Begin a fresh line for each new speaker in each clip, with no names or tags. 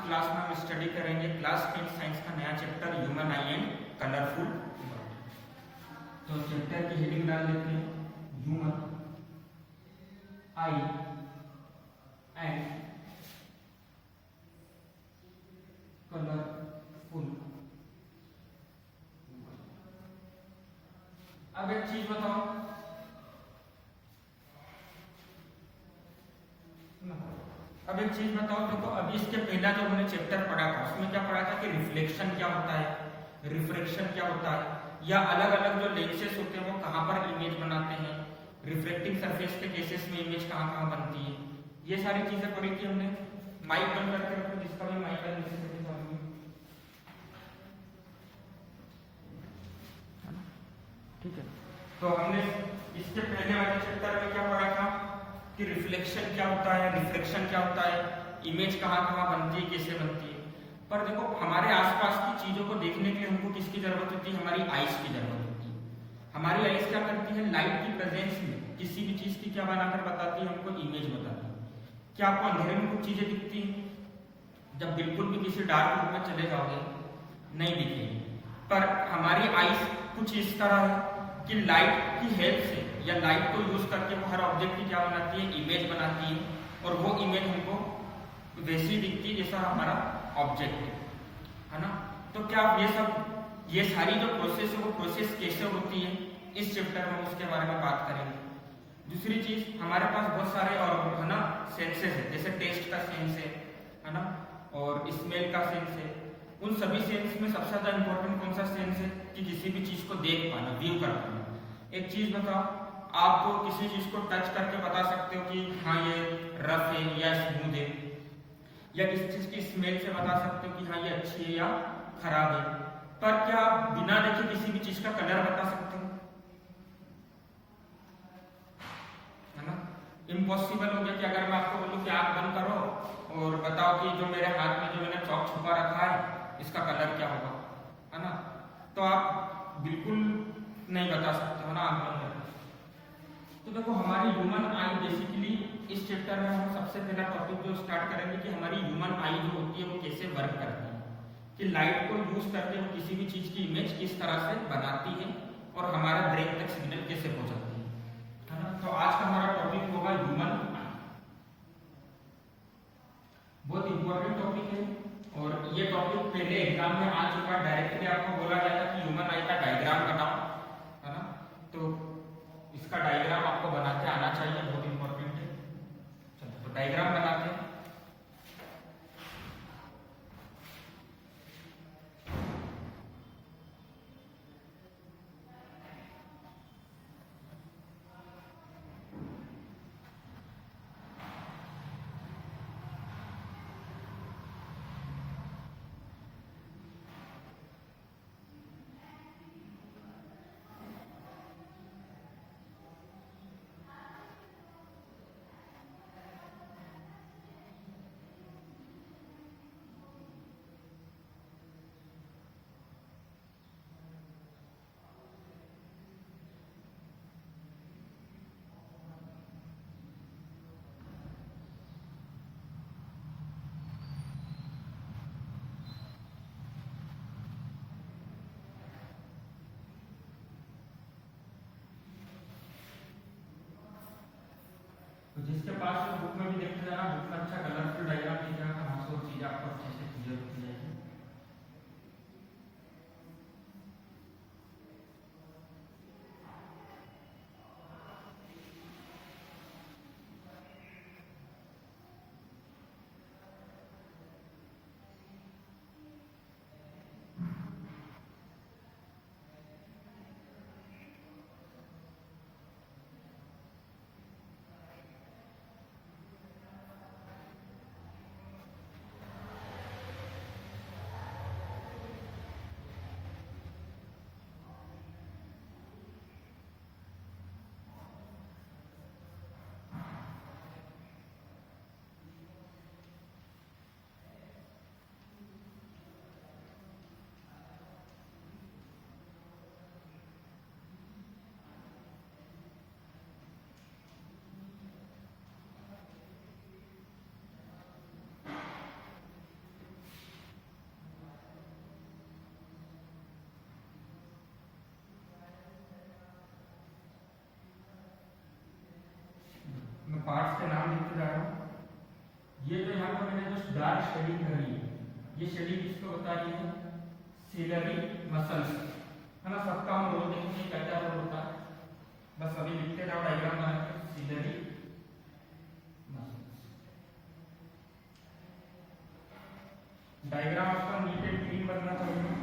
Class में हम study करेंगे क्लास 10 साइंस का नया chapter human I and colourful. तो चैप्टर की हेडिंग डाल देते हैं ह्यूमन आई एंड कलरफुल। अब एक चीज बताओ, देखो अभी इसके पहला जो हमने चैप्टर पढ़ा था उसमें क्या पढ़ा था कि रिफ्लेक्शन क्या होता है, रिफ्रैक्शन क्या होता है, या अलग अलग जो लेंसेस होते हैं वो कहाँ पर इमेज बनाते हैं, रिफ्लेक्टिंग सरफेस के केसेस में इमेज कहाँ कहाँ बनती है, ये सारी चीजें पढ़ी थी हमने। माइक बंद करके रखो, जिसका भी माइक है ठीक है। तो हमने इसके पहले वाले चैप्टर में क्या पढ़ा था कि रिफ्लेक्शन क्या होता है, रिफ्रैक्शन क्या होता है, इमेज कहाँ कहाँ बनती है, कैसे बनती है। पर देखो हमारे आसपास की चीजों को देखने के लिए हमको किसकी जरूरत होती है, हमारी आइज की जरूरत होती है। हमारी आइज क्या करती है, लाइट की प्रेजेंस में किसी भी चीज की क्या बनाकर बताती है, हमको इमेज बताती है। क्या आपको अंधेरे में कुछ चीजें दिखती हैं? जब बिल्कुल भी किसी डार्क रूम में चले जाओगे नहीं दिखेगी। पर हमारी आइज कुछ इस तरह है कि लाइट की हेल्प से या लाइट को यूज करके वो हर ऑब्जेक्ट की क्या बनाती है, इमेज बनाती है, और वो इमेज हमको वैसी दिखती है जैसा हमारा ऑब्जेक्ट है ना। तो क्या ये सारी जो प्रोसेस है वो प्रोसेस कैसे होती है, इस चैप्टर में उसके बारे में बात करेंगे। दूसरी चीज, हमारे पास बहुत सारे और है ना सेंसेस है, जैसे टेस्ट का सेंस है ना, और स्मेल का सेंस है। उन सभी सेंस में सबसे ज्यादा इंपॉर्टेंट कौन सा सेंस है कि किसी भी चीज को देख पाना, व्यू कर पाना। एक चीज बताओ, आप तो किसी चीज को टच करके बता सकते हो कि हाँ ये रफ है या स्मूथ है, या किसी चीज की स्मेल से बता सकते हो कि हाँ ये अच्छी है या खराब है। पर क्या आप बिना देखे किसी भी चीज का कलर बता सकते हो? है ना, इम्पॉसिबल हो गया कि अगर मैं आपको बोलूं कि आंख बंद करो और बताओ कि जो मेरे हाथ में जो मैंने चौक छुपा रखा है इसका कलर क्या होगा, है ना। तो आप बिल्कुल नहीं बता सकते हो ना आंख बंद करके। तो देखो हमारी ह्यूमन आई बेसिकली इस चैप्टर में हम सबसे पहला टॉपिक जो स्टार्ट करेंगे कि हमारी ह्यूमन आई जो होती है वो कैसे वर्क करती है, कि लाइट को यूज करके वो किसी भी चीज की इमेज किस तरह से बनाती है और हमारा ब्रेन तक सिग्नल कैसे पहुंचाती है ना। तो आज का हमारा टॉपिक होगा ह्यूमन आई। बहुत इंपॉर्टेंट टॉपिक है और ये टॉपिक पहले एग्जाम में आ चुका है। डायरेक्टली आपको बोला गया था कि ह्यूमन आई का डायग्राम बनाओ, है ना। तो इसका डायग्राम आपको बनाते आना चाहिए, बहुत इंपॉर्टेंट है। चलो तो डायग्राम बनाते हैं। तो जिसके पास बुक में भी देखते जाना, बुक में अच्छा कलरफुल डायग्राम दिख रहा है, वहां से वो चीजें आपको अच्छे से क्लियर होती जाएगी। पार्ट्स के नाम लिखते जा रहा हूँ। ये जो यहाँ पर मैंने जो डार्क शेडिंग करी है, ये शेडिंग किसको बता रही है? सिलरी मसल्स, है ना। सबका हम रोल देखेंगे क्या क्या रोल होता है, बस अभी लिखते जाओ डायग्राम बना के। सिलरी मसल्स, डायग्राम आपका नीट एंड क्लीन बनना चाहिए।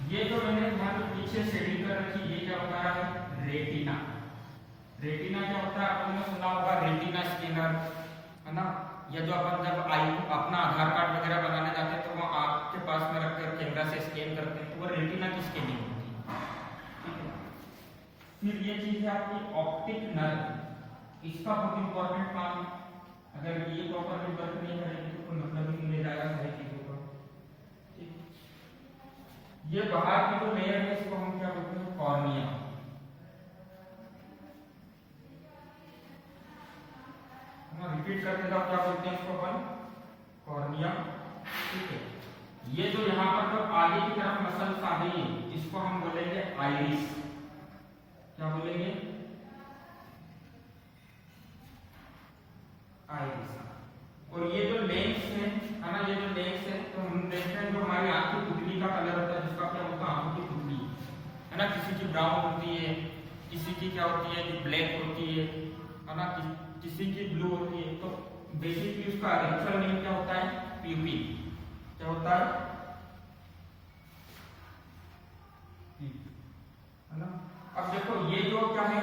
ये जो मैंने यहाँ पे पीछे शेडिंग कर रखी, ये क्या होता है? रेटिना। रेटिना क्या होता है? आपने सुना होगा रेटिना स्कैनर, है ना। या जो अपन जब आई अपना आधार कार्ड वगैरह बनाने जाते हैं तो वो आपके पास में रखकर कैमरा से स्कैन करते हैं, तो वो रेटिना की स्कैनिंग होती है, ठीक है। फिर ये चीज है आपकी ऑप्टिक नर्व, इसका बहुत इंपॉर्टेंट काम है। अगर ये प्रॉपरली वर्क नहीं करेगी तो कोई मतलब ही नहीं रहेगा सारी चीजों का, ठीक। ये बाहर की जो लेयर है इसको हम क्या बोलते हैं? कॉर्निया। रिपीट करते जाओ, क्या बोलते हैं इसको अपन? कॉर्निया, ठीक है। ये जो यहाँ पर जो आगे की तरफ मसल्स आ गई है इसको हम बोलेंगे आइरिस। क्या बोलेंगे? आइरिस। और ये जो लेंस है ना, ये जो लेंस है तो हम देखते हैं जो हमारी आंख की पुतली का कलर होता है, जिसका क्या होता है? आंखों की पुतली, है ना। किसी की ब्राउन होती है, किसी की क्या होती है? ब्लैक होती है ना, किसी की ब्लू होती है। तो बेसिकली उसका एक्चुअल नेम क्या होता है? प्यूपिल। क्या होता है? है ना। अब देखो ये जो क्या है,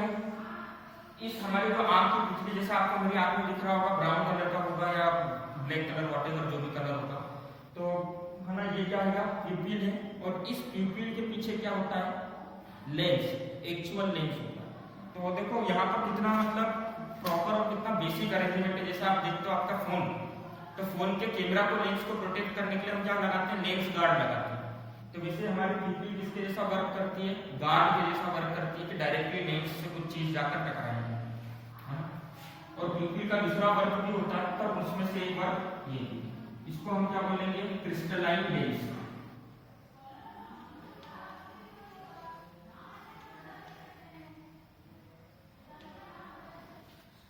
इस हमारी जो आंख की पुतली, जैसे आपको मेरी आंख में दिख रहा होगा ब्राउन कलर का होगा या ब्लैक कलर, वॉटेवर जो भी कलर होगा, तो है ना, ये क्या है? प्यूपिल है। और इस प्यूपिल के पीछे क्या होता है? लेंस, एक्चुअल लेंस होता है। तो देखो यहाँ पर कितना मतलब प्रॉपर और कितना बेसिक अरेंजमेंट है। जैसे आप देखते हो आपका फोन, तो फोन के कैमरा को, लेंस को प्रोटेक्ट करने के लिए हम क्या लगाते हैं? लेंस गार्ड लगाते हैं। तो वैसे हमारी प्यूपिल किसके जैसा वर्क करती है? गार्ड के जैसा वर्क करती है कि डायरेक्टली लेंस से कुछ चीज जाकर टकराएगी, है ना। और प्यूपिल का दूसरा वर्क भी होता है, तब उसमें से एक वर्क ये, इसको हम क्या बोलेंगे? Crystalline lens.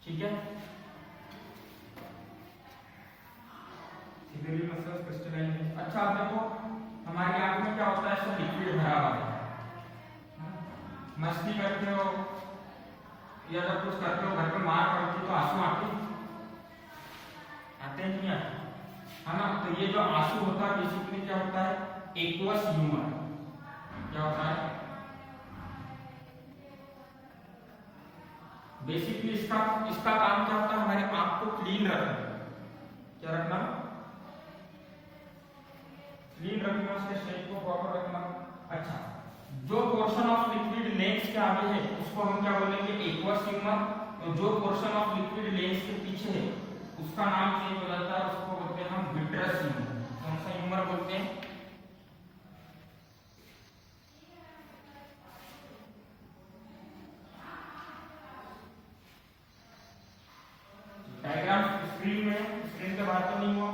ठीक है। Ciliary muscles, crystalline lens. अच्छा आप देखो हमारी आंख में क्या होता है? सब लिक्विड भरा हुआ है। मस्ती करते हो या जब कुछ करते हो, घर पे मार पड़ती है तो आंसू आते हैं कि नहीं आते? है ना। तो ये जो आंसू होता है बेसिकली क्या होता है? Aqueous humour. क्या होता है? बेसिकली इसका काम क्या होता है? हमारे आंख को क्लीन रखना। क्या रखना? क्लीन रखना, उसके शेप को प्रॉपर रखना। अच्छा, जो पोर्शन ऑफ लिक्विड लेंस के आगे है उसको हम क्या बोलेंगे? Aqueous humour. और जो पोर्शन ऑफ लिक्विड लेंस के पीछे है उसका नाम चेंज हो जाता है, उसको बोलते हैं हम विट्रस ह्यूमर। कौन सा ह्यूमर बोलते हैं? डायग्राम स्क्रीन में, स्क्रीन के बाहर तो नहीं हुआ?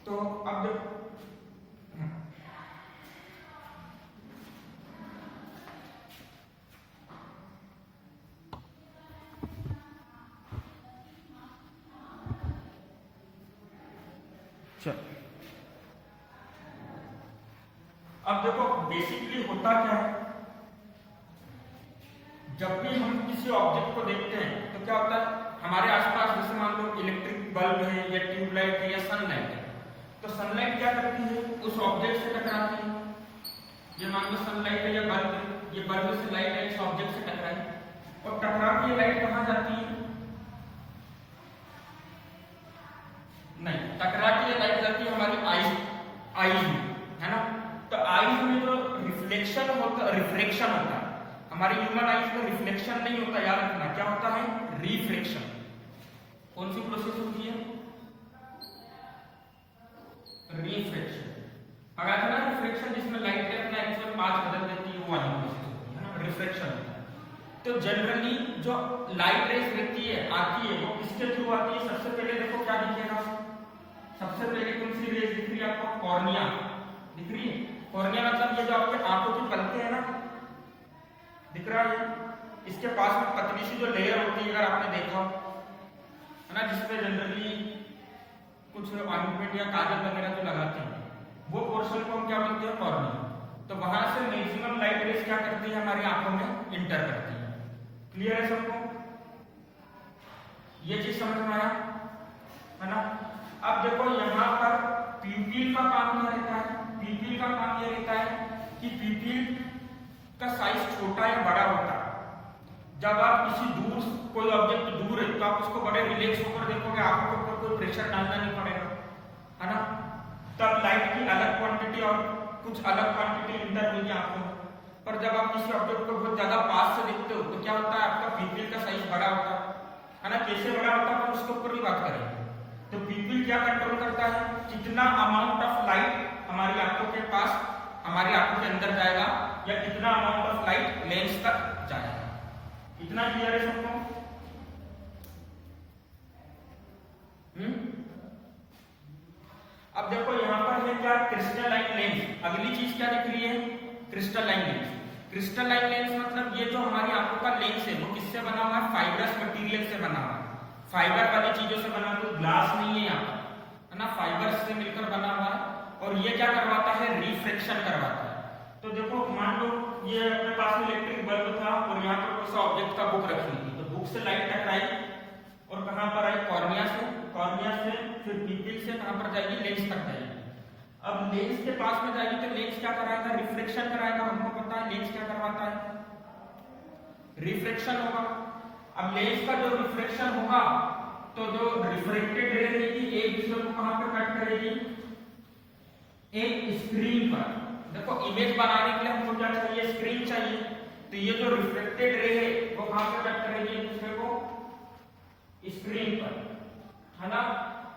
तो अब अब देखो बेसिकली होता क्या है, जब भी हम किसी ऑब्जेक्ट को देखते हैं तो क्या होता है? हमारे आसपास जैसे मान लो इलेक्ट्रिक बल्ब है या ट्यूबलाइट है या सनलाइट है, तो सनलाइट क्या करती है? उस ऑब्जेक्ट से टकराती है। ये मान लो सनलाइट है या बल्ब है, ये बल्ब से लाइट है, इस ऑब्जेक्ट से टकराई और टकरा के लाइट कहां जाती है? नहीं, टकरा के लाइट जाती है हमारी आईज में, है ना। तो आईज में जो रिफ्लेक्शन होता, रिफ्रैक्शन होता है, हमारी ह्यूमन आईज में रिफ्लेक्शन नहीं होता, याद रखना। क्या होता है? रिफ्रैक्शन। कौन सी प्रोसेस होती है? रिफ्रैक्शन। अगर ना रिफ्रैक्शन रिफ्लेक्शन जिसमें लाइट रे अपना एक्चुअल पाथ बदल देती है वो वाली प्रोसेस होती है ना, रिफ्लेक्शन। तो जनरली जो लाइट रेस रहती है आती है वो किसके थ्रू आती है? सबसे पहले देखो क्या दिखेगा, सबसे पहले कौन सी रेस दिख रही है आपको? कॉर्निया दिख रही है। कॉर्निया मतलब ये जो आपके आंखों की पलकें है ना, दिख रहा है, इसके पास में पतली सी जो लेयर होती है, अगर आपने देखा है ना, जिसपे जनरली कुछ ऑइंटमेंट या काजल वगैरह जो लगाते हैं, वो पोर्शन को हम क्या बोलते हैं? कॉर्निया। तो वहां से मैक्सिमम लाइट रेस क्या करती है? हमारी आंखों में इंटर करती है। क्लियर है सबको? ये चीज समझ में आया है ना? अब देखो यहाँ पर पीपील का काम क्या रहता है? पीपील का काम ये रहता है कि पीपील का साइज छोटा या बड़ा होता है। जब आप किसी दूर कोई ऑब्जेक्ट दूर है तो आप उसको बड़े रिलैक्स होकर देखोगे, आंखों के ऊपर कोई प्रेशर डालना नहीं पड़ेगा, है ना? तब लाइट की अलग क्वांटिटी और कुछ अलग क्वांटिटी इंटर होगी आंखों में। पर जब आप किसी ऑब्जेक्ट को बहुत ज्यादा पास से देखते हो तो क्या होता है? आपका पीपील का साइज बड़ा होता है ना? कैसे बड़ा होता है उसके ऊपर भी बात करेंगे। तो पीपील क्या कंट्रोल करता है? कितना अमाउंट ऑफ लाइट हमारी आंखों के पास, हमारी आंखों के अंदर जाएगा, या कितना अमाउंट ऑफ लाइट लेंस तक जाएगा। इतना क्लियर है सबको? अब देखो यहाँ पर है क्या? Crystalline lens. अगली चीज क्या दिख रही है? Crystalline lens. क्रिस्टलाइन लेंस मतलब ये जो हमारी आंखों का लेंस है वो किससे बना हुआ है? फाइबरस मटेरियल से बना हुआ है, फाइबर वाली चीजों से बना हुआ, ग्लास नहीं है यहाँ पर, है ना? फाइबर्स से मिलकर बना हुआ है। और ये क्या करवाता है? रिफ्रैक्शन करवाता है। तो देखो मान लो ये अपने पास में इलेक्ट्रिक बल्ब था और यहाँ पर कोई सा ऑब्जेक्ट का बुक रखी थी, तो बुक से लाइट टकराई और कहां पर आई? कॉर्निया से। कॉर्निया से फिर पीपील से कहां पर जाएगी? लेंस तक जाएगी। अब लेंस के पास में जाएगी तो लेंस क्या कराएगा? रिफ्लेक्शन कराएगा। हमको पता है लेंस क्या करवाता है? रिफ्लेक्शन होगा। अब लेंस का जो रिफ्लेक्शन होगा तो जो रिफ्रेक्टेड रे रहेगी एक दूसरे को कहां पर कट करेगी? एक स्क्रीन पर। देखो इमेज बनाने के लिए हमको क्या चाहिए? स्क्रीन चाहिए। तो ये जो रिफ्लेक्टेड रे है वो कहां पर कट करेगी एक दूसरे को? स्क्रीन पर, है ना?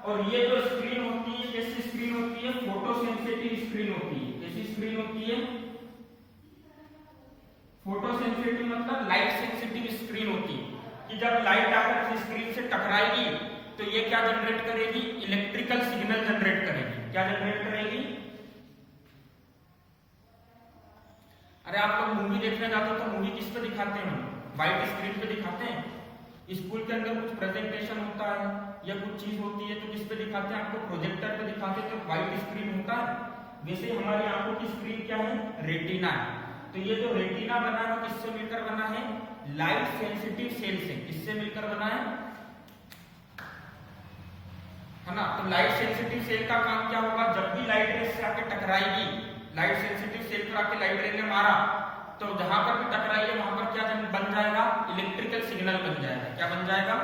और ये जो स्क्रीन होती है, कैसी स्क्रीन होती है? फोटो सेंसिटिव स्क्रीन होती है। कैसी स्क्रीन होती है? फोटो सेंसिटिव मतलब लाइट सेंसिटिव स्क्रीन होती है कि जब लाइट आकर इस स्क्रीन से टकराएगी तो ये क्या जनरेट करेगी? इलेक्ट्रिकल सिग्नल जनरेट करेगी। क्या जनरेट करेगी? अरे आप लोग मूवी देखने जाते हो तो मूवी किस पे दिखाते हैं? व्हाइट स्क्रीन पे दिखाते हैं। स्कूल के अंदर कुछ प्रेजेंटेशन होता है या कुछ चीज होती है तो किस पे दिखाते हैं? आपको प्रोजेक्टर पे दिखाते हैं, तो व्हाइट स्क्रीन होता है। वैसे हमारी आंखों की स्क्रीन क्या है? रेटिना है। तो ये जो रेटिना बना है वो किससे मिलकर बना है? लाइट सेंसिटिव सेल से। किससे मिलकर बना है ना? तो लाइट सेंसिटिव सेल का काम क्या होगा? जब भी लाइट रे से आके टकराएगी, लाइट सेंसिटिव सेल पर आके लाइट रे ने मारा तो जहां पर भी टकराई है वहां पर क्या बन जाएगा? इलेक्ट्रिकल सिग्नल बन जाएगा। क्या बन जाएगा?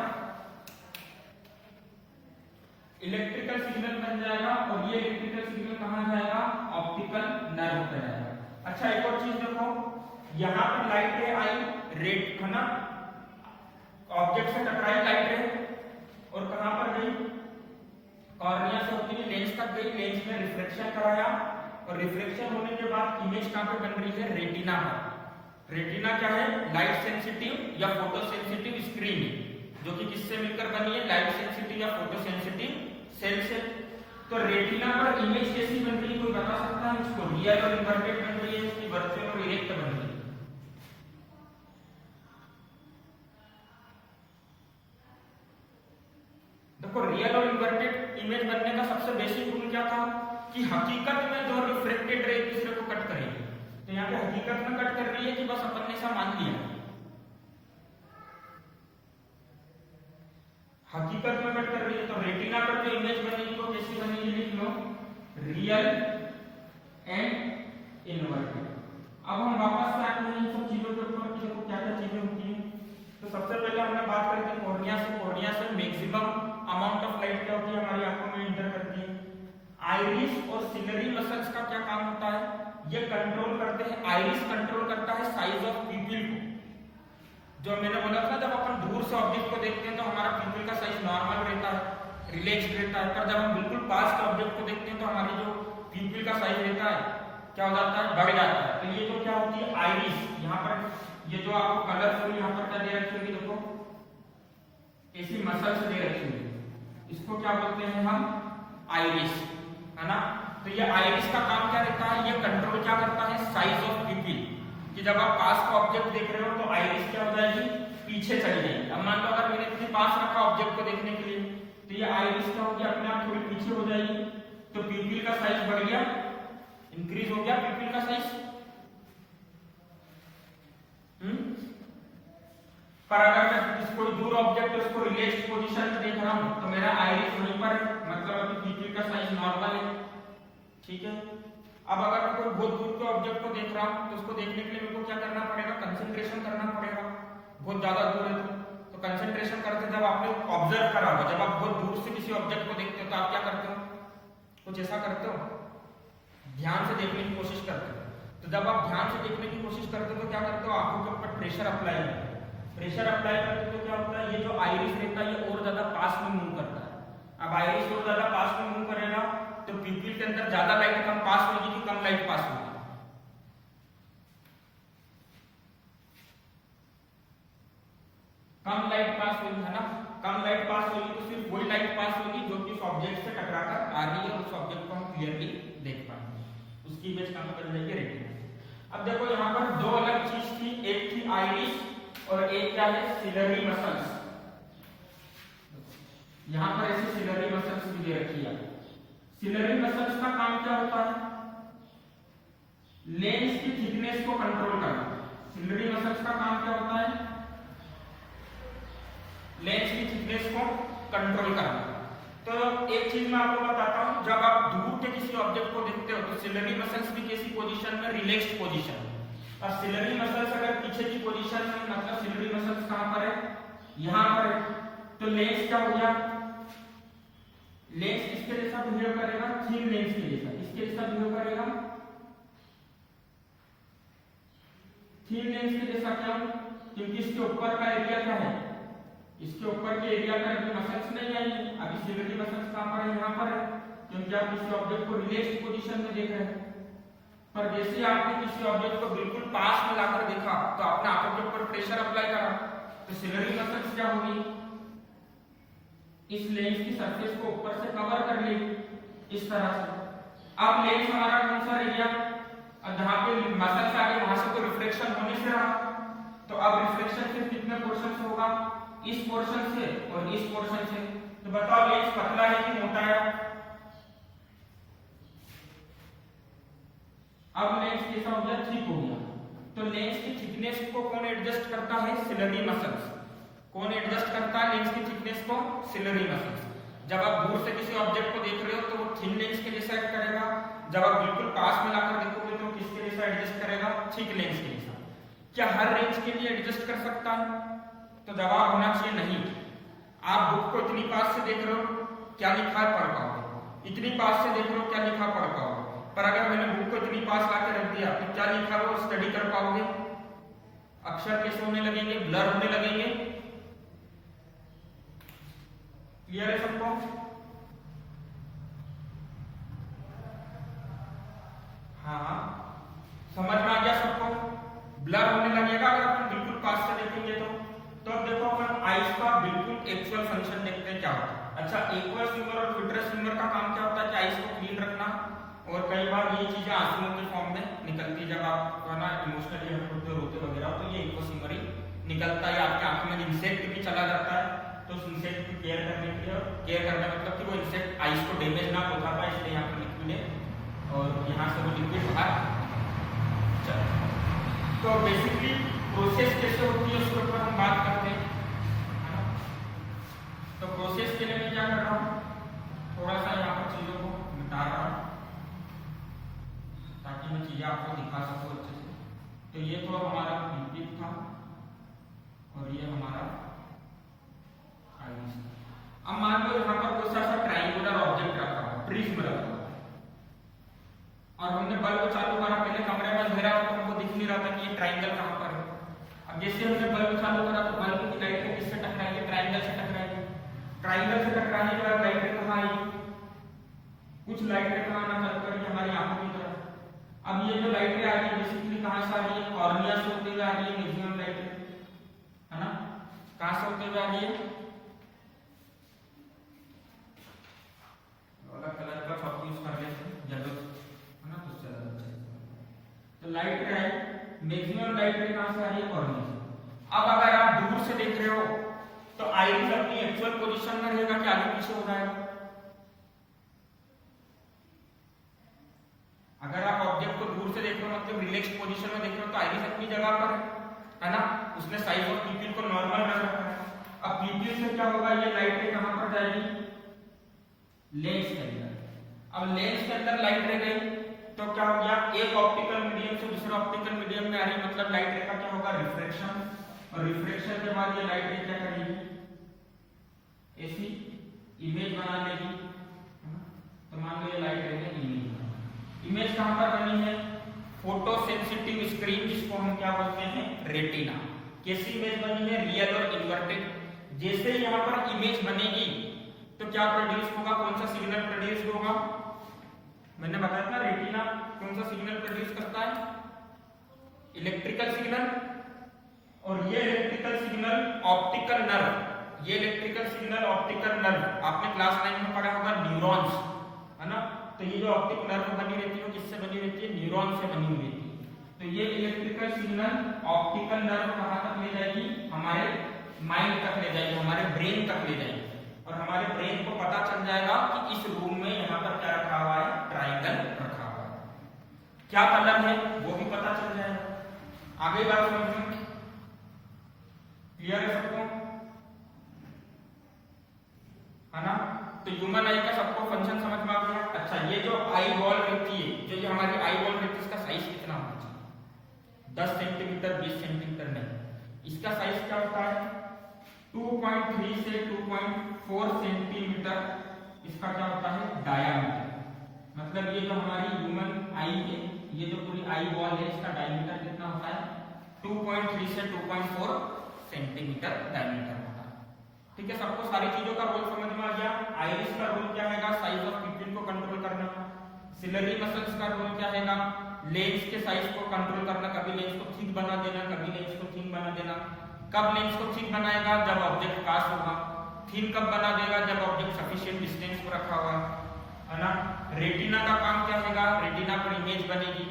इलेक्ट्रिकल सिग्नल बन जाएगा। और ये इलेक्ट्रिकल सिग्नल कहां जाएगा? ऑप्टिकल नर्व पे जाएगा। अच्छा एक और चीज देखो, यहां पर लाइट रे आई, रेड, है ना? ऑब्जेक्ट से टकराई लाइट रे और कहां पर गई? कॉर्निया से होती हुई लेंस तक गई। लेंस में रिफ्लेक्शन कराया और रिफ्लेक्शन होने के बाद इमेज कहां पे बन रही है? रेटिना पर। रेटिना क्या है? लाइट सेंसिटिव या फोटो सेंसिटिव स्क्रीन जो कि किससे मिलकर बनी है? लाइट सेंसिटिव या फोटो सेंसिटिव सेल से। तो रेटिना पर इमेज कैसी बन रही है? कोई बता सकता है इसको? रियल और इन्वर्टेड बन रही है, इसकी वर्चुअल और इरेक्ट बन रही है? देखो रियल और इन्वर्टेड इमेज बनने का सबसे बेसिक रूल क्या था? कि हकीकत में जो रिफ्लेक्टेड रे एक दूसरे को कट करेगी। तो यहाँ पे हकीकत में कट कर रही है कि बस अपन ने ऐसा मान लिया? हकीकत में कट कर रही है। तो रेटिना पर जो इमेज बनेगी वो कैसी बनेगी? लिख लो, रियल एंड इन्वर्टेड। अब हम वापस से आते हैं इन सब चीजों के ऊपर कि देखो क्या क्या चीजें होती हैं। तो सबसे पहले हमने बात करी थी कॉर्निया से। कॉर्निया से मैक्सिमम अमाउंट ऑफ लाइट क्या होती है? हमारी आंखों में इंटर करती है। आइरिस और सिलरी मसल्स का क्या काम होता है? ये कंट्रोल करते हैं। आइरिस कंट्रोल करता है साइज ऑफ पीपल को। जो मैंने बोला था जब अपन दूर से ऑब्जेक्ट को देखते हैं तो हमारा पीपल का साइज नॉर्मल रहता है, रिलैक्स्ड रहता है। पर जब हम बिल्कुल पास के ऑब्जेक्ट को देखते हैं तो हमारी जो पीपल का साइज रहता है क्या हो जाता है, बढ़ जाता है। तो ये तो क्या होती है आइरिस, यहाँ पर ये जो आपको कलरफुल यहाँ पर क्या दे रखी होगी, देखो ऐसी मसल्स दे रखी होगी, इसको क्या बोलते हैं हम, आइरिस, है ना। तो ये आइरिस का काम क्या रहता है, ये कंट्रोल क्या करता है, साइज ऑफ पिपिल, कि जब आप पास का ऑब्जेक्ट देख रहे हो तो आइरिस क्या हो जाएगी, पीछे चली जाएगी। अब मान लो अगर मैंने अपने पास रखा ऑब्जेक्ट को देखने के लिए, तो ये आइरिस क्या होगी, अपने आप थोड़ी पीछे हो जाएगी, तो पिपिल का साइज बढ़ गया, इंक्रीज हो गया पिपिल का साइज। पर अगर मैं इसको दूर ऑब्जेक्ट है उसको रिलैक्स्ड पोजीशन में देख रहा हूं तो मेरा आइरिस वहीं पर, मतलब अभी पिपिल का साइज नॉर्मल है, ठीक है। अब अगर मैं कोई बहुत दूर के ऑब्जेक्ट को देख रहा हूं तो उसको देखने के लिए मेरे को क्या करना पड़ेगा, कंसंट्रेशन करना पड़ेगा, बहुत ज्यादा दूर है तो कंसंट्रेशन करते जब आपने ऑब्जर्व करा होगा, जब आप बहुत दूर से किसी ऑब्जेक्ट को देखते हो तो आप क्या करते हो, कुछ ऐसा करते हो, ध्यान से देखने की कोशिश करते हो। तो जब आप ध्यान से देखने की कोशिश करते हो तो क्या करते हो, आंखों के ऊपर प्रेशर अप्लाई करते हो, प्रेशर अप्लाई करते तो क्या होता है, ये जो आइरिस रहता है ये और ज्यादा पास में मूव करता है। अब आइरिस और ज्यादा पास में मूव करेगा तो पिपिल के अंदर ज्यादा लाइट कम पास होगी कि कम लाइट पास होगी, कम लाइट पास होगी, है ना। कम लाइट पास होगी तो सिर्फ वही लाइट पास होगी जो कि उस ऑब्जेक्ट से टकराकर आ रही है और उस ऑब्जेक्ट को हम क्लियरली देख पाएंगे, उसकी इमेज कहां पर जाएगी, रेटिना। अब देखो यहाँ पर दो अलग चीज थी, एक थी आइरिस और एक क्या है, सिलरी मसल्स। यहां पर ऐसी सिलरी मसल्स भी दे रखी है। सिलरी मसल्स का काम क्या होता है, लेंस की थिकनेस को कंट्रोल करना। सिलरी मसल्स का काम क्या होता है, लेंस की थिकनेस को कंट्रोल करना। तो एक चीज मैं आपको बताता हूं, जब आप दूर के किसी ऑब्जेक्ट को देखते हो तो सिलरी मसल्स भी कैसी पोजीशन में, रिलैक्स्ड पोजीशन में। और सिलरी मसल्स अगर पीछे की पोजीशन में, मतलब सिलरी मसल्स कहां पर है, यहां पर है, तो लेंस क्या हो गया, लेंस किसके जैसा बिहेव करेगा, थिन लेंस के जैसा, इसके जैसा बिहेव करेगा, थिन लेंस के जैसा। क्यों, क्योंकि इसके ऊपर का एरिया क्या है, इसके ऊपर के एरिया पर अभी मसल्स नहीं आई, अभी सिलरी मसल्स कहां पर है, यहां पर है, क्योंकि आप किसी ऑब्जेक्ट को रिलैक्स्ड पोजीशन में देख रहे हैं। पर जैसे आपने किसी ऑब्जेक्ट को बिल्कुल पास में लाकर देखा तो आपने आंखों के ऊपर प्रेशर अप्लाई करा, तो सिलरी मसल्स क्या होगी, इस लेंस की सरफेस को ऊपर से कवर कर लेगी इस तरह से। अब लेंस हमारा कौन सा रह गया, जहां पे मसल्स आ गए वहां से तो रिफ्लेक्शन होने से रहा, तो अब रिफ्लेक्शन सिर्फ कितने पोर्शन से होगा, इस पोर्शन से और इस पोर्शन से। तो बताओ लेंस पतला है कि मोटा है, अब लेंस कैसा हो गया, थिक हो गया। तो लेंस की थिकनेस को कौन एडजस्ट करता है, सिलरी मसल्स। कौन एडजस्ट करता है लेंस की थिकनेस को, सिलरी मसल्स। जब आप दूर से किसी ऑब्जेक्ट को देख रहे हो तो वो थिन लेंस के जैसा एक्ट करेगा, जब आप बिल्कुल पास में लाकर देखोगे तो किसके जैसा एडजस्ट करेगा, थिक लेंस के जैसा। क्या हर रेंज के लिए एडजस्ट कर सकता है, तो जवाब होना चाहिए नहीं। आप बुक को इतनी पास से देख रहे हो, क्या लिखा है पढ़ पाओगे, इतनी पास से देख रहे हो, क्या लिखा पढ़ पाओगे। पर अगर मैंने बुक को इतनी पास लाके रख दिया तो क्या लिखा वो स्टडी कर पाओगे, अक्षर कैसे होने लगेंगे, ब्लर होने लगेंगे। क्लियर है सबको, हाँ समझ में आ गया सबको, ब्लर होने लगेगा अगर अपन बिल्कुल पास से देखेंगे तो अब देखो अपन आइस का बिल्कुल एक्चुअल फंक्शन देखते हैं क्या होता है। अच्छा, एक्वस ह्यूमर और विट्रस ह्यूमर का काम क्या होता है कि आइस को क्लीन रखना, और कई बार ये चीजें आंसुओं के फॉर्म में निकलती है, जब आप ना इमोशनली हर्ट होते रोते वगैरह तो ये एक्वस ह्यूमर ही निकलता है। आपकी आंखों में इंसेक्ट भी चला जाता है तो उस इंसेक्ट की केयर करने के लिए, केयर करना मतलब कि वो इंसेक्ट आइस को डैमेज ना पहुंचा पाए, इसलिए यहाँ पर लिक्विड है और यहाँ से वो लिक्विड बाहर चल। तो बेसिकली प्रोसेस कैसे होती है उसके ऊपर हम बात करते हैं। तो प्रोसेस के लिए मैं क्या कर रहा हूँ, थोड़ा सा यहाँ पर चीजों को मिटा रहा हूँ ताकि मैं चीजें आपको दिखा सकूँ अच्छे से। तो ये तो हमारा पिपिल था और ये हमारा आइरिस। अब मान लो यहाँ पर कोई सा ट्रायंगुलर ऑब्जेक्ट रखा हुआ, प्रिज्म रखा हुआ, और हमने बल्ब चालू करा, पहले कमरे में अंधेरा तो हमको दिख नहीं रहा था कि ये ट्रायंगल कहाँ पर है। अब जैसे हमने बल्ब चालू करा तो बल्ब की लाइट किससे टकराएगी, ट्रायंगल से टकराएगी। ट्रायंगल से टकराने के बाद लाइट कहाँ आएगी, कुछ लाइट कहाँ आना चालू करेगी, हमारी आंखों की तरफ। अब ये जो लाइट रे आ रही है बेसिकली कहां से आ रही है? कॉर्निया से होते हुए आ रही है मैक्सिमम लाइट रे, है ना? कहां से होते हुए आ रही है? अलग कलर का फॉर्म यूज कर लेते हैं, येलो, है ना? तो ज्यादा अच्छा है। तो लाइट रे आई, मैक्सिमम लाइट रे कहां से आ रही है? कॉर्निया से। अब अगर आप दूर से देख रहे हो तो आईरिस अपनी एक्चुअल पोजीशन में रहेगा कि आगे पीछे हो जाएगा? अगर आप ऑब्जेक्ट को दूर से देख रहे हो मतलब रिलैक्स पोजीशन में देख रहे हो तो आइरिस अपनी जगह पर है ना? उसने साइज ऑफ पीपल को नॉर्मल रख रखा है। अब पीपल से क्या होगा? ये लाइट रे कहां पर जाएगी? लेंस के अंदर। अब लेंस के अंदर लाइट रे गई तो क्या हो गया? एक ऑप्टिकल मीडियम से दूसरे ऑप्टिकल मीडियम में आ रही, मतलब लाइट रे का क्या होगा? रिफ्रैक्शन। और रिफ्रैक्शन के बाद ये लाइट रे क्या करेगी? ऐसी इमेज बना लेगी, तो मान लो ये लाइट रे है इमेज कहां पर बनी है? फोटो सेंसिटिव स्क्रीन, जिसको हम क्या बोलते हैं? रेटिना। कैसी इमेज बनी है? रियल और इन्वर्टेड। जैसे ही यहां पर इमेज बनेगी तो क्या प्रोड्यूस होगा? कौन सा सिग्नल प्रोड्यूस होगा? मैंने बताया था रेटिना कौन सा सिग्नल प्रोड्यूस करता है? Electrical signal. और ये इलेक्ट्रिकल सिग्नल ऑप्टिकल नर्व, ये इलेक्ट्रिकल सिग्नल ऑप्टिकल नर्व आपने क्लास 9 में पढ़ा होगा, न्यूरॉन्स, है ना? तो ये जो ऑप्टिक नर्व बनी रहती है किससे बनी रहती है? न्यूरॉन से बनी हुई रहती है। तो ये इलेक्ट्रिकल सिग्नल ऑप्टिकल नर्व कहां तक ले जाएगी? हमारे माइंड तक ले जाएगी, हमारे ब्रेन तक ले जाएगी। और हमारे ब्रेन को पता चल जाएगा कि इस रूम में यहाँ पर क्या रखा हुआ है? ट्राइंगल रखा हुआ है। क्या कलर है वो भी पता चल जाएगा। आगे बात समझ में क्लियर है सबको, है ना? तो ह्यूमन आई का सबको फंक्शन समझ में आ गया। अच्छा, ये जो आई बॉल रहती है, जो ये हमारी आई बॉल रहती है, इसका साइज कितना होना चाहिए? 10 सेंटीमीटर, 20 सेंटीमीटर नहीं। इसका साइज क्या होता है? 2.3 से 2.4 सेंटीमीटर इसका क्या होता है? डायामीटर। मतलब ये जो हमारी ह्यूमन आई है, ये जो पूरी आई बॉल है, इसका डायमीटर कितना होता है? 2.3 से 2.4 सेंटीमीटर डायमीटर होता है। ठीक है, सबको सारी चीजों का रोल समझ में आ गया। आइरिस का रोल क्या है? साइज ऑफ पिupil को कंट्रोल करना। सिलरी मसल्स का रोल क्या है? लेंस के साइज को कंट्रोल करना, कभी लेंस को थिक बना देना, कभी लेंस को थिन बना देना। कब लेंस को थिक बनाएगा? जब ऑब्जेक्ट पास होगा। थिन कब बना देगा? जब ऑब्जेक्ट सफिशिएंट डिस्टेंस पर रखा हुआ है ना? रेटिना का काम क्या है? रेटिना पर इमेज बनेगी,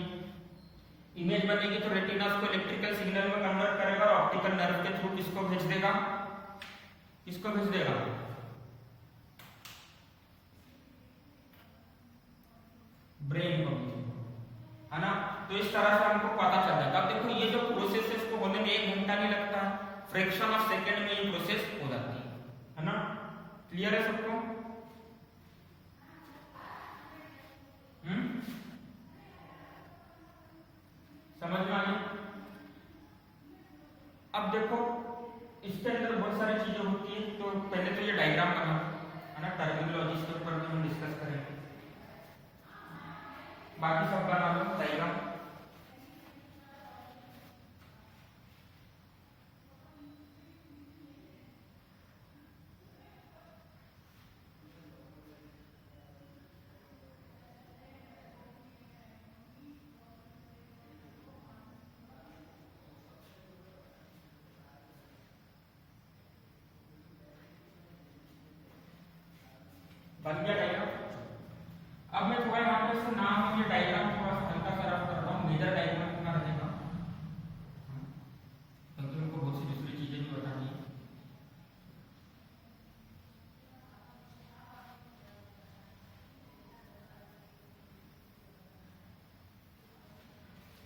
इमेज बनेगी तो रेटिना उसको इलेक्ट्रिकल सिग्नल में कन्वर्ट करेगा और ऑप्टिकल नर्व के थ्रू किसको भेज देगा? किसको भेज देगा? ब्रेन को, है ना? तो इस तरह से हमको पता चल जाएगा। अब देखो ये जो प्रोसेस है इसको होने में 1 घंटा नहीं लगता है, फ्रैक्शन ऑफ सेकंड में ये प्रोसेस हो जाती है ना? क्लियर है सबको? समझ में आ गया? अब देखो इसके अंदर बहुत सारी चीजें होती है, तो पहले तो ये डायग्राम बना, है ना? टर्मिनोलॉजी के ऊपर भी हम डिस्कस करेंगे, बाकी सब बना लो डायग्राम। बन गया डायग्राम। अब मैं थोड़ा यहाँ पे इसका नाम ये डायग्राम थोड़ा सा हल्का सा रफ कर रहा हूँ। मेजर डायग्राम कितना रहेगा, क्योंकि उनको बहुत सी दूसरी चीजें भी बतानी है।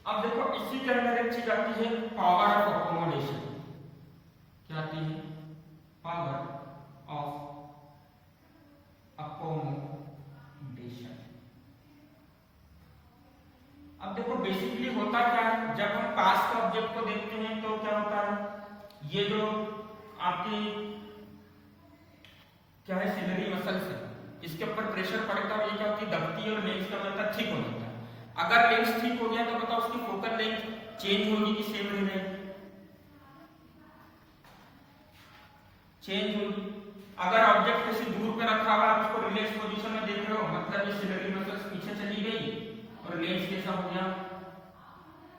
अब देखो इसी के अंदर एक चीज आती है, पावर ऑफ अकोमोडेशन। क्या आती है? Power of accommodation. अब देखो बेसिकली होता क्या है, जब हम पास के ऑब्जेक्ट को देखते हैं तो क्या होता है? ये जो आपकी क्या है? सिलरी मसल्स है, इसके ऊपर प्रेशर पड़ता है, ये क्या होती है? दबती है और लेंस का मतलब ठीक हो जाता है। अगर लेंस ठीक हो गया तो बताओ उसकी फोकल लेंथ चेंज होगी कि सेम रहेगी? चेंज होगी। अगर ऑब्जेक्ट किसी दूर पे रखा हुआ है, उसको रिलैक्स पोजीशन में देख रहे हो, मतलब ये सिलरी मसल्स पीछे चली गई और लेंस कैसा हो गया,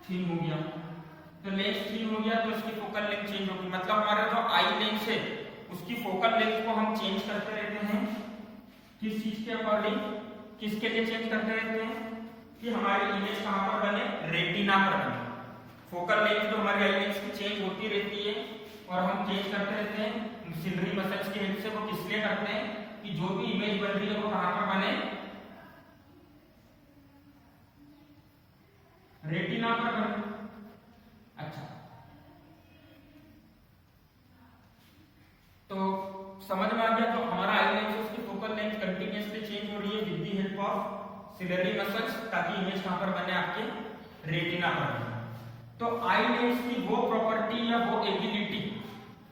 थिन हो गया। तो लेंस थिन हो गया तो इसकी फोकल लेंथ चेंज होगी, मतलब हमारा जो आई लेंस है उसकी फोकल लेंथ को हम चेंज करते रहते हैं। किस चीज के अकॉर्डिंग, किसके लिए चेंज करते रहते हैं कि हमारी इमेज कहां पर बने, रेटिना पर बने। फोकल लेंथ जो हमारी आई लेंस की चेंज होती रहती है और हम चेंज करते रहते हैं सिलरी मसल्स की हेल्प से। वो किस लिए करते हैं कि जो भी इमेज बन रही है वो कहां पर बने, रेटिना पर बने। अच्छा, तो समझ में आ गया। तो हमारा आई लेंस उसकी फोकल लेंथ कंटीन्यूअसली चेंज हो रही है with the help of ciliary muscles, ताकि इमेज कहां पर बने, आपके रेटिना पर बने। तो आई लेंस की वो प्रॉपर्टी या वो एबिलिटी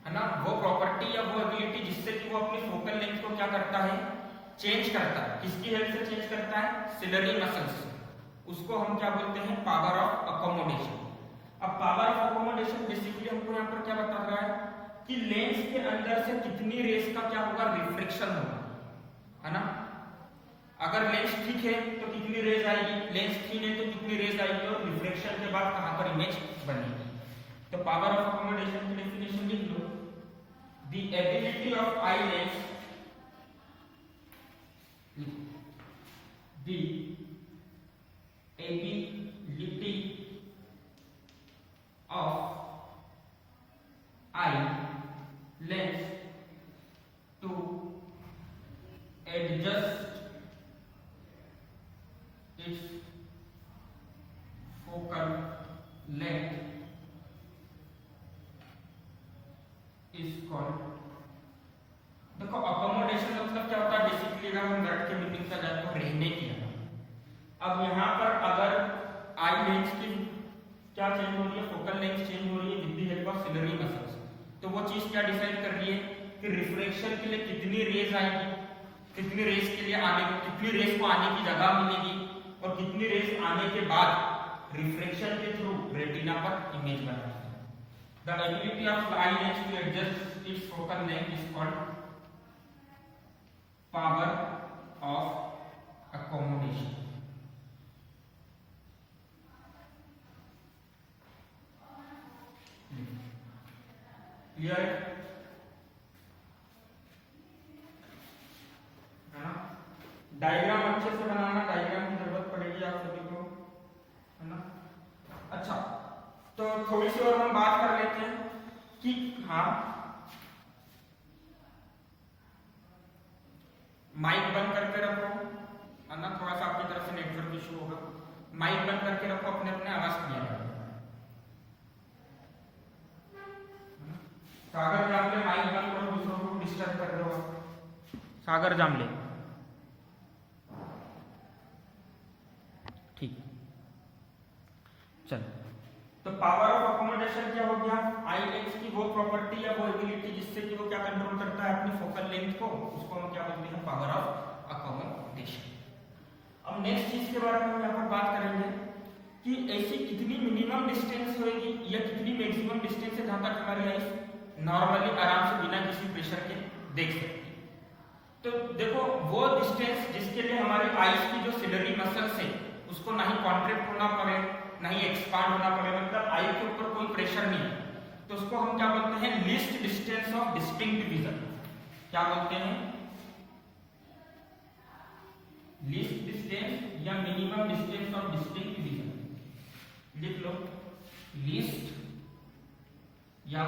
है ना, वो प्रॉपर्टी या वो एबिलिटी जिससे कि वो अपनी फोकल लेंथ को क्या करता है, चेंज करता है। किसकी हेल्प से चेंज करता है, सिलरी मसल्स। उसको हम क्या बोलते हैं, पावर ऑफ अकोमोडेशन। अब पावर ऑफ अकोमोडेशन बेसिकली हमको यहाँ पर क्या बता रहा है कि लेंस के अंदर से कितनी रेस का क्या होगा, रिफ्लेक्शन होगा, है ना। अगर लेंस ठीक है तो कितनी रेज आएगी, लेंस ठीक है तो कितनी रेज आएगी, और रिफ्लेक्शन के बाद कहां पर इमेज बनेगी। तो पावर ऑफ अकोमोडेशन की डेफिनेशन लिख लो, the ability of eye lens, the ability of eye lens to adjust its focal length is called। देखो अकोमोडेशन मतलब क्या होता है, बेसिकली अगर हम वर्ड के मीनिंग से जाए तो रहने की है। अब यहाँ पर अगर आई लेंस की क्या चेंज हो रही है, फोकल लेंथ चेंज हो रही है with the help of ciliary muscles, तो वो चीज क्या डिसाइड कर रही है कि रिफ्लेक्शन के लिए कितनी रेज आएगी, कितनी रेज के लिए आने, कितनी रेज को आने की जगह मिलेगी, और कितनी रेज आने के बाद रिफ्लेक्शन के थ्रू रेटिना पर इमेज बनती है। The ability of eye lens to adjust its focal length is called power of accommodation. Clear है ना। डायग्राम अच्छे से बनाना, डायग्राम की जरूरत पड़ेगी आप सभी को, है ना। अच्छा, तो थोड़ी सी और हम बात कर लेते हैं कि हाँ, माइक बंद करके रखो, है ना, थोड़ा सा आपकी तरफ से नेटवर्क इशू होगा। माइक बंद करके रखो, अपने अपने आवाज क्लियर करो। सागर जामले माइक बंद करो, दूसरों को डिस्टर्ब कर रहे हो। सागर जामले, ठीक, चलो। तो पावर ऑफ अकोमोडेशन क्या हो गया, आई लेंस की वो प्रॉपर्टी या वो एबिलिटी जिससे कि वो क्या कंट्रोल करता है अपनी फोकल लेंथ को, उसको हम क्या बोलते हैं, पावर ऑफ अकोमोडेशन। अब नेक्स्ट चीज के बारे में हम यहाँ पर बात करेंगे कि ऐसी कितनी मिनिमम डिस्टेंस होगी या कितनी मैक्सिमम डिस्टेंस है जहां तक हमारी आई नॉर्मली आराम से बिना किसी प्रेशर के देख सकती है। तो देखो वो डिस्टेंस जिसके लिए हमारी आईज की जो सिलरी मसल्स है उसको ना ही कॉन्ट्रैक्ट होना पड़े ना ही एक्सपांड होना पड़े, मतलब आई के ऊपर कोई प्रेशर नहीं है, तो उसको हम क्या बोलते हैं, least distance of distinct vision. क्या बोलते हैं, लीस्ट डिस्टेंस या minimum distance of distinct vision. लिख लो, लीस्ट या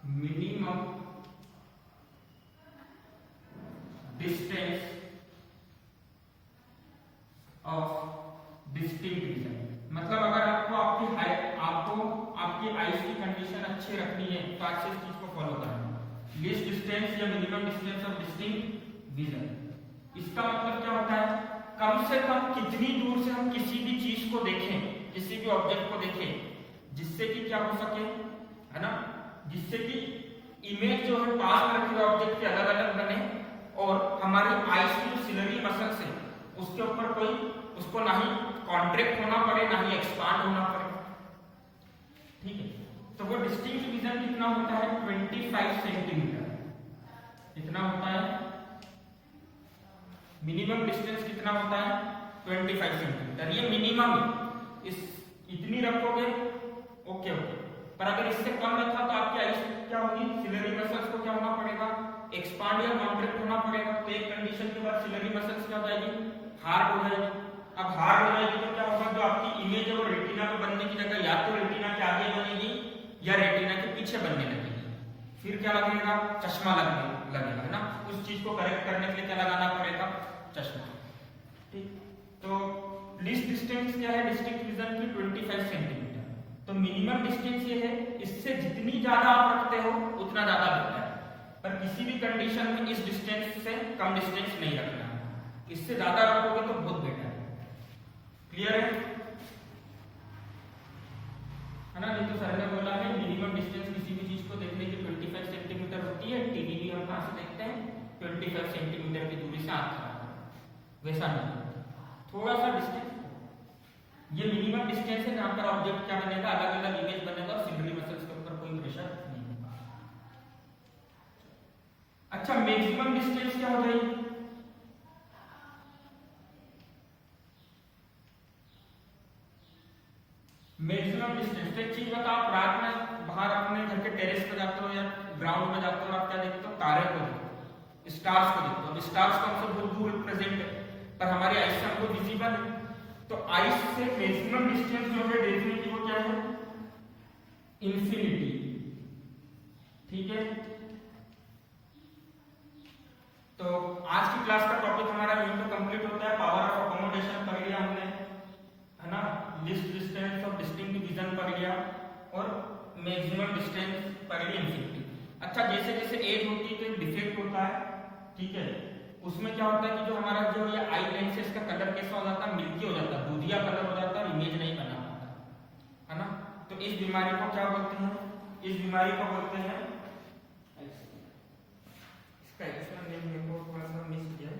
minimum distance of distinct vision. मतलब अगर आपको आपकी आईज की कंडीशन अच्छी रखनी है तो अच्छे इस चीज को फॉलो करना, लीस्ट डिस्टेंस या minimum distance of distinct vision. इसका मतलब क्या होता है, कम से कम कितनी दूर से हम किसी भी चीज को देखें, किसी भी ऑब्जेक्ट को देखें जिससे कि क्या हो सके, है ना, जिससे कि इमेज जो है पास में रखे ऑब्जेक्ट के अलग अलग बने और हमारी आईज की जो सिलरी मसल्स है उसके ऊपर कोई, उसको ना ही कॉन्ट्रैक्ट होना पड़े ना ही एक्सपांड होना पड़े। ठीक है, तो वो डिस्टिंक्ट विजन कितना होता है, 25 सेंटीमीटर। कितना होता है, मिनिमम डिस्टेंस कितना होता है, 25 सेंटीमीटर, ये मिनिमम है। इस इतनी रखोगे ओके ओके, पर अगर इससे कम रखा तो आपकी आइस क्या होगी, सिलरी मसल्स को क्या होना पड़ेगा, एक्सपांड या कॉन्ट्रैक्ट होना पड़ेगा। तो एक कंडीशन के बाद सिलरी मसल्स क्या हो जाएगी, हार्ड हो जाएगी। अब हार्ड हो जाएगी तो क्या होगा, जो आपकी इमेज है वो रेटिना में बनने की जगह या तो रेटिना के आगे बनेगी या रेटिना के पीछे बनने लगेगी। फिर क्या लगेगा, चश्मा लगेगा, है ना। उस चीज को करेक्ट करने के लिए क्या लगाना पड़ेगा, चश्मा। ठीक, तो लीस्ट डिस्टेंस क्या है डिस्ट्रिक्ट विजन की, 25 सेंटीमीटर। तो मिनिमम डिस्टेंस ये है, इससे जितनी ज्यादा आप रखते हो उतना ज्यादा बेहतर है, पर किसी भी कंडीशन में इस डिस्टेंस से कम डिस्टेंस नहीं रखना है। इससे ज्यादा रखोगे तो बहुत बेटर है। क्लियर है ना। नहीं तो सर ने बोला है मिनिमम डिस्टेंस किसी भी चीज को देखने की 25 सेंटीमीटर होती है। टीवी भी हम कहां से देखते हैं, 25 सेंटीमीटर की दूरी से आंख खराब है, वैसा नहीं, थोड़ा सा डिस्टेंस। ये मिनिमम डिस्टेंस है जहां पर ऑब्जेक्ट क्या बनेगा, अलग अलग इमेज बनेगा और सिलरी मसल्स के ऊपर कोई प्रेशर नहीं होगा। अच्छा, मैक्सिमम डिस्टेंस क्या हो जाएगी, मैक्सिमम डिस्टेंस। एक चीज बताओ, आप रात में बाहर अपने घर के टेरेस पे जाते हो या ग्राउंड में जाते हो, आप क्या देखते हो, तारे को देखते हो, स्टार्स को देखते हो। स्टार्स को हमसे बहुत दूर प्रेजेंट है, पर हमारी आइस से हमको विजिबल है। तो आइस से मैक्सिमम डिस्टेंस जो है देखने की वो क्या है, इंफिनिटी। ठीक है, तो आज की क्लास का टॉपिक हमारा यहीं पे कंप्लीट होता है। पावर ऑफ अकोमोडेशन पढ़ लिया हमने, है ना, least distance of distinct vision पढ़ लिया और मैक्सिमम डिस्टेंस पढ़ लिया, इंफिनिटी। अच्छा, जैसे जैसे एज होती है तो एक डिफेक्ट होता है, ठीक है, उसमें क्या होता है कि जो हमारा जो ये आई लेंसेज का कलर कैसा हो जाता है, मिल्की हो जाता है, दूधिया कलर हो जाता है, इमेज नहीं बना पाता, है ना। तो इस बीमारी को क्या बोलते हैं, इस बीमारी को बोलते हैं, इसका एक्चुअल नेम मेरे को थोड़ा सा मिस किया,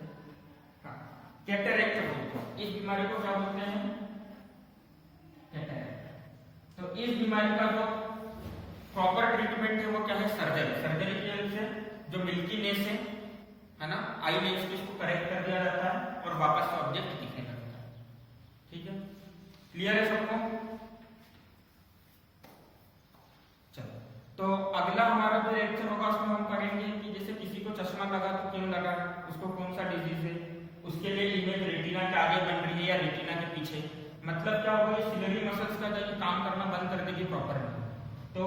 हाँ, कैटरेक्ट बोलते हैं। इस बीमारी को क्या बोलते हैं, कैटरेक्ट। तो इस बीमारी का जो प्रॉपर ट्रीटमेंट है वो क्या है, सर्जरी। सर्जरी की हेल्प से जो मिल्कीनेस है ना, आई लेंस को इसको करेक्ट कर दिया जाता है और वापस से ऑब्जेक्ट दिखने लगता है। ठीक है, क्लियर है सबको। चलो, तो अगला हमारा जो लेक्चर होगा उसमें हम करेंगे कि जैसे किसी को चश्मा लगा तो क्यों लगा, उसको कौन सा डिजीज है, उसके लिए इमेज रेटिना के आगे बन रही है या रेटिना के पीछे। मतलब क्या होगा, सिलरी मसल्स का जो काम करना बंद कर देगी प्रॉपरली, तो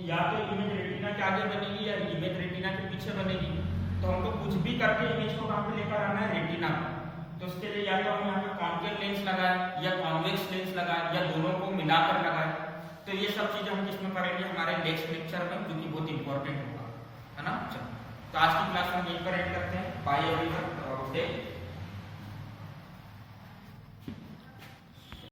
या तो इमेज रेटिना के आगे बनेगी या इमेज रेटिना के पीछे बनेगी। तो हमको कुछ भी करके इमेज को कहां पे लेकर आना है, रेटिना। तो उसके लिए या तो हम यहाँ पे कॉन्केव लेंस लगाएं या कॉन्वेक्स लेंस लगाएं या दोनों को मिलाकर लगाएं। तो ये सब चीजें हम किसमें करेंगे, हमारे नेक्स्ट लेक्चर में, जो कि बहुत इंपॉर्टेंट होगा, है ना। चलो, तो आज की क्लास हम यहीं पर एंड करते हैं। Bye everyone, good day.